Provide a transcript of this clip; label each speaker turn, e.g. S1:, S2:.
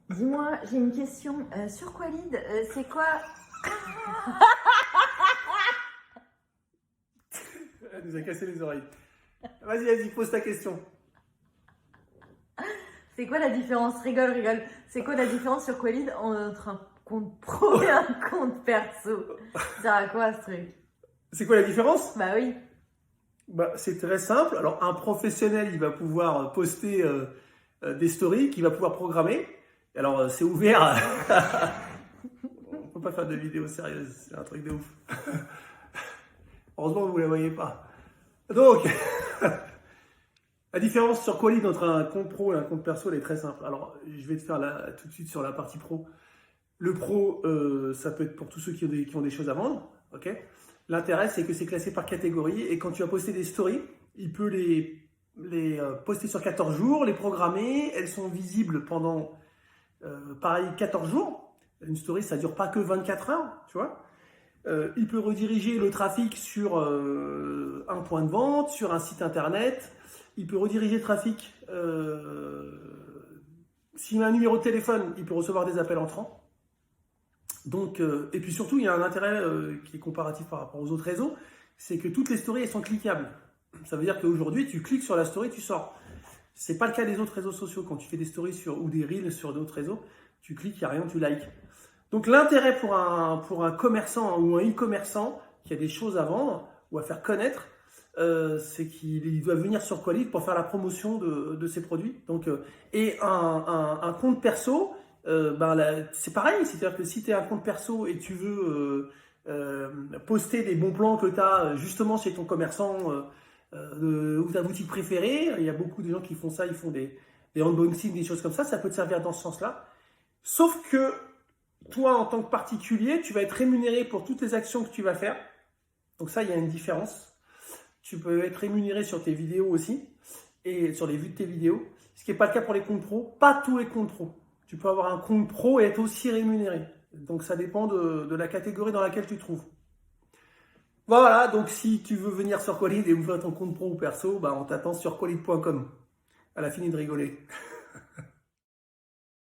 S1: Dis-moi, j'ai une question. Sur Qualid, c'est quoi,
S2: Elle nous a cassé les oreilles. Vas-y, pose ta question.
S1: c'est quoi la différence? Rigole, rigole. C'est quoi la différence sur Qualid entre un compte pro et un compte perso? Ça sert à quoi ce truc?
S2: C'est quoi la différence?
S1: Bah oui.
S2: Bah, c'est très simple. Alors, un professionnel, il va pouvoir poster des stories, qu'il va pouvoir programmer. Alors, c'est ouvert. On peut pas faire de vidéos sérieuses, c'est un truc de ouf. Heureusement, vous ne la voyez pas. Donc, la différence sur Qualid entre un compte pro et un compte perso, elle est très simple. Alors, je vais te faire tout de suite sur la partie pro. Le pro, ça peut être pour tous ceux qui ont des choses à vendre. Ok. L'intérêt, c'est que c'est classé par catégorie et quand tu vas poster des stories, il peut les poster sur 14 jours, les programmer. Elles sont visibles pendant, pareil, 14 jours. Une story, ça dure pas que 24 heures, tu vois. Il peut rediriger le trafic sur un point de vente, sur un site internet. Il peut rediriger le trafic. S'il a un numéro de téléphone, il peut recevoir des appels entrants. Donc, et puis surtout, il y a un intérêt qui est comparatif par rapport aux autres réseaux, c'est que toutes les stories elles sont cliquables. Ça veut dire qu'aujourd'hui, tu cliques sur la story, tu sors. C'est pas le cas des autres réseaux sociaux. Quand tu fais des stories ou des reels sur d'autres réseaux, tu cliques, il n'y a rien, tu likes. Donc l'intérêt pour un commerçant ou un e-commerçant qui a des choses à vendre ou à faire connaître, c'est qu'il doit venir sur Qualid pour faire la promotion de ses produits. Donc, et un compte perso, c'est pareil. C'est-à-dire que si tu as un compte perso et tu veux poster des bons plans que tu as justement chez ton commerçant ou ta boutique préférée, il y a beaucoup de gens qui font ça, ils font des unboxings, des choses comme ça peut te servir dans ce sens-là. Sauf que toi, en tant que particulier, tu vas être rémunéré pour toutes les actions que tu vas faire. Donc ça, il y a une différence. Tu peux être rémunéré sur tes vidéos aussi et sur les vues de tes vidéos, ce qui n'est pas le cas pour les comptes pro. Pas tous les comptes pro. Tu peux avoir un compte pro et être aussi rémunéré. Donc ça dépend de la catégorie dans laquelle tu te trouves. Voilà, donc si tu veux venir sur Qualid et ouvrir ton compte pro ou perso, on t'attend sur qualid.com. Elle a fini de rigoler.